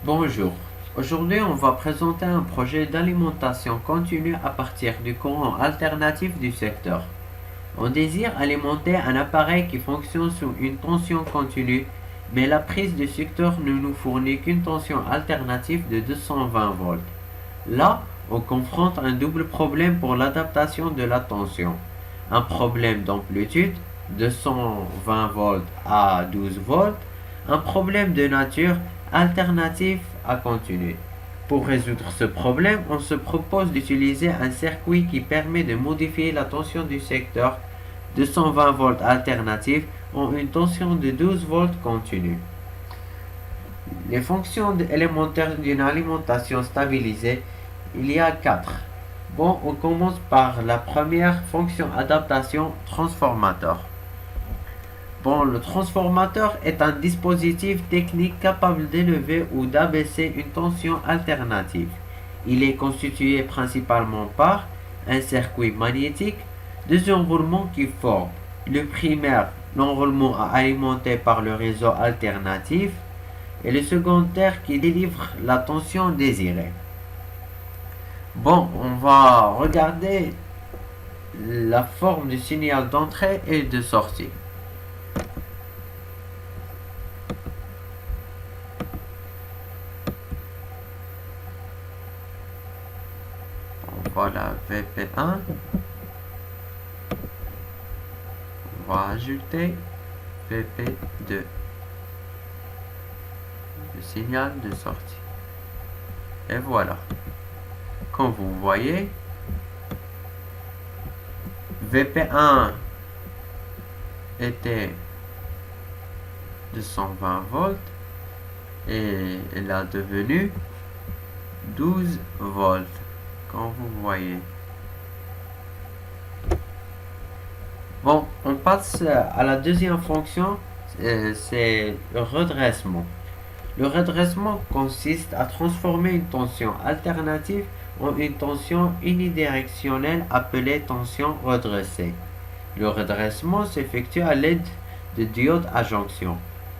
Bonjour. Aujourd'hui, on va présenter un projet d'alimentation continue à partir du courant alternatif du secteur. On désire alimenter un appareil qui fonctionne sous une tension continue, mais la prise du secteur ne nous fournit qu'une tension alternative de 220 volts. Là, on confronte un double problème pour l'adaptation de la tension. Un problème d'amplitude, 220 volts à 12 volts, un problème de nature, alternatif à continu. Pour résoudre ce problème, on se propose d'utiliser un circuit qui permet de modifier la tension du secteur 220 volts alternatif en une tension de 12 volts continue. Les fonctions élémentaires d'une alimentation stabilisée, il y a 4. Bon, on commence par la première fonction adaptation transformateur. Bon, le transformateur est un dispositif technique capable d'élever ou d'abaisser une tension alternative. Il est constitué principalement par un circuit magnétique, deux enroulements qui forment le primaire, l'enroulement alimenté par le réseau alternatif, et le secondaire qui délivre la tension désirée. Bon, on va regarder la forme du signal d'entrée et de sortie. Voilà VP1. On va ajouter VP2. Le signal de sortie. Et voilà. Comme vous voyez, VP1 était de 120 volts et elle a devenu 12 volts, comme vous voyez. Bon, on passe à la deuxième fonction, c'est le redressement. Le redressement consiste à transformer une tension alternative en une tension unidirectionnelle appelée tension redressée. Le redressement s'effectue à l'aide de diodes à jonction.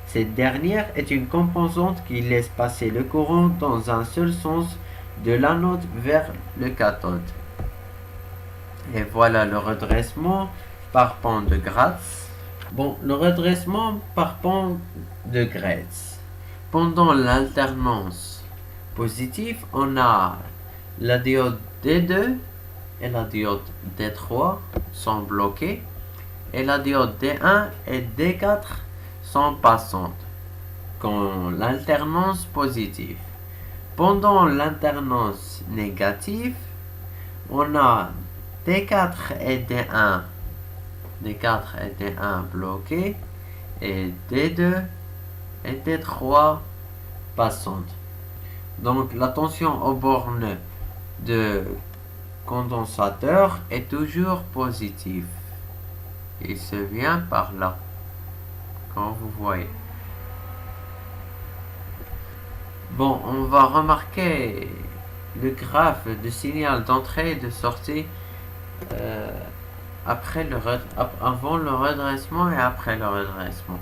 Cette dernière est une composante qui laisse passer le courant dans un seul sens de l'anode vers le cathode. Et voilà le redressement par pont de Gratz. Bon, le redressement par pont de Gratz. Pendant l'alternance positive, on a la diode D2 et la diode D3 sont bloquées et la diode D1 et D4 sont passantes quand l'alternance positive. Pendant l'alternance négative, on a D4 et D1 bloqués et D2 et D3 passantes. Donc la tension aux bornes de condensateur est toujours positive. Il se vient par là, comme vous voyez. Bon, on va remarquer le graphe de signal d'entrée et de sortie avant le redressement et après le redressement.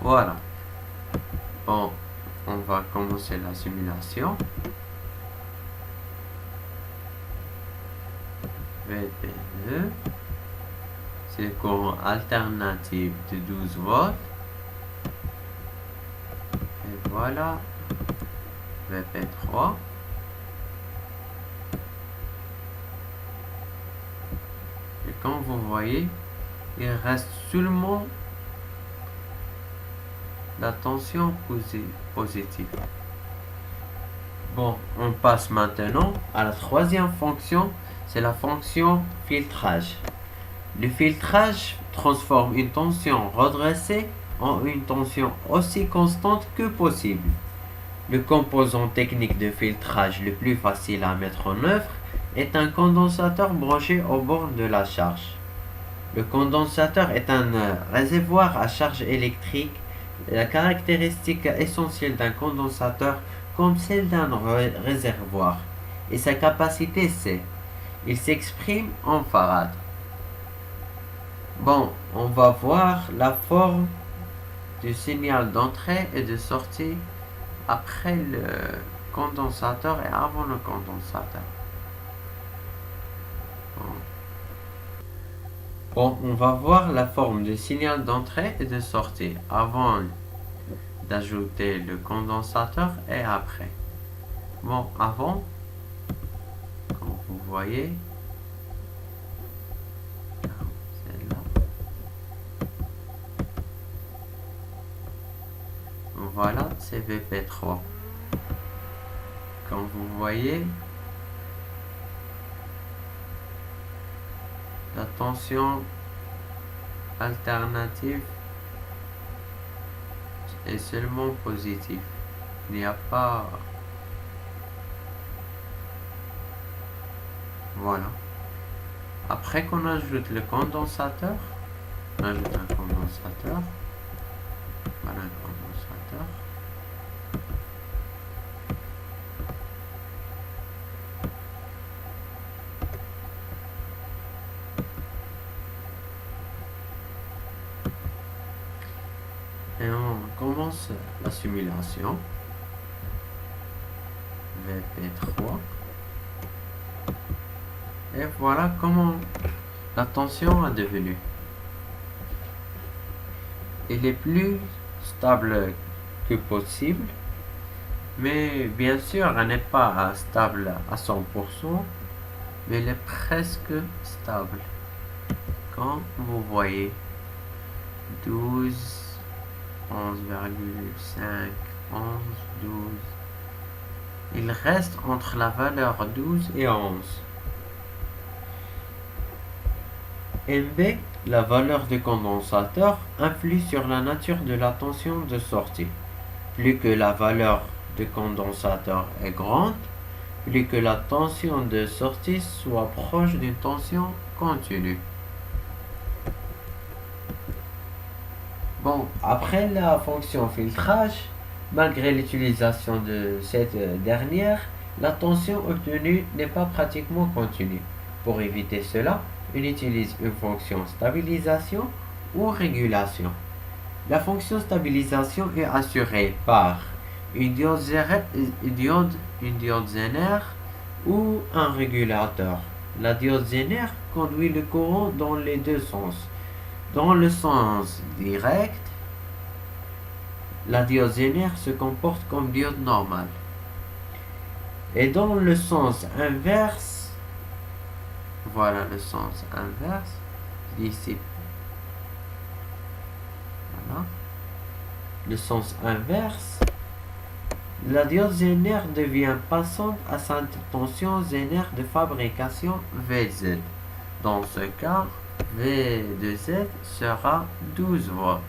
Voilà. Bon, on va commencer la simulation. VP2, c'est le courant alternatif de 12 volts. Et voilà, VP3. Et comme vous voyez, il reste seulement la tension positive. Bon, on passe maintenant à la troisième fonction, c'est la fonction filtrage. Le filtrage transforme une tension redressée en une tension aussi constante que possible. Le composant technique de filtrage le plus facile à mettre en œuvre est un condensateur branché aux bornes de la charge. Le condensateur est un réservoir à charge électrique La caractéristique essentielle d'un condensateur comme celle d'un réservoir et sa capacité c'est, il s'exprime en farad. Bon, on va voir la forme du signal d'entrée et de sortie après le condensateur et avant le condensateur. Bon, on va voir la forme du signal d'entrée et de sortie avant d'ajouter le condensateur et après. Bon, avant, comme vous voyez, celle-là. Voilà, c'est VP3. Comme vous voyez, la tension alternative est seulement positive. Il n'y a pas... Voilà. Après qu'on ajoute le condensateur, on ajoute un condensateur. Voilà un condensateur. Et on commence la simulation. VP3. Et voilà comment la tension est devenue. Il est plus stable que possible, mais bien sûr elle n'est pas stable à 100%, mais elle est presque stable. Comme vous voyez, 12, 11,5, 11, 12. Il reste entre la valeur 12 et 11. MB, la valeur du condensateur, influe sur la nature de la tension de sortie. Plus que la valeur du condensateur est grande, plus que la tension de sortie soit proche d'une tension continue. Bon, après la fonction filtrage, malgré l'utilisation de cette dernière, la tension obtenue n'est pas pratiquement continue. Pour éviter cela, on utilise une fonction stabilisation ou régulation. La fonction stabilisation est assurée par une diode Zener ou un régulateur. La diode Zener conduit le courant dans les deux sens. Dans le sens direct, la diode Zener se comporte comme diode normale. Et dans le sens inverse, voilà le sens inverse, ici. Voilà. Le sens inverse, la diode Zener devient passante à sa tension Zener de fabrication VZ. Dans ce cas, V de Z sera 12 volts.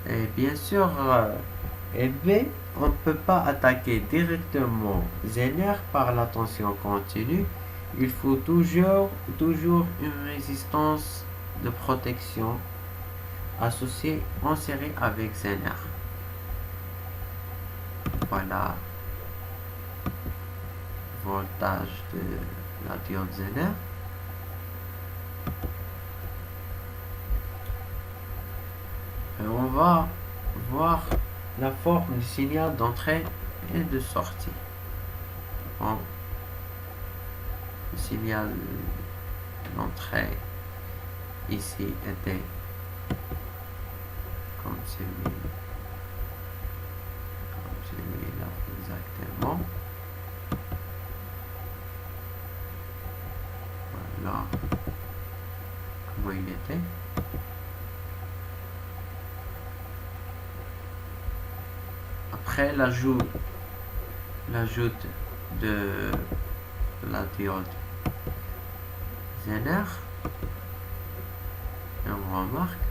Et bien sûr, B, on ne peut pas attaquer directement Zener par la tension continue. Il faut toujours une résistance de protection associée en série avec Zener. Voilà le voltage de la diode Zener. Et on va voir la forme du signal d'entrée et de sortie. Bon, le signal d'entrée ici était comme celui-là exactement. Voilà comment il était. Après l'ajout de la diode Zener, et on remarque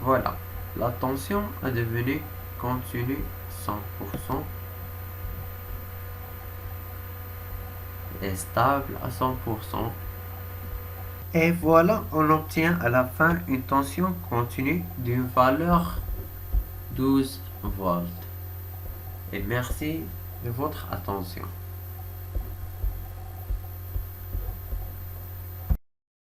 voilà, la tension est devenue continue 100%. est stable à 100%. Et voilà, on obtient à la fin une tension continue d'une valeur 12 volts. Et merci de votre attention.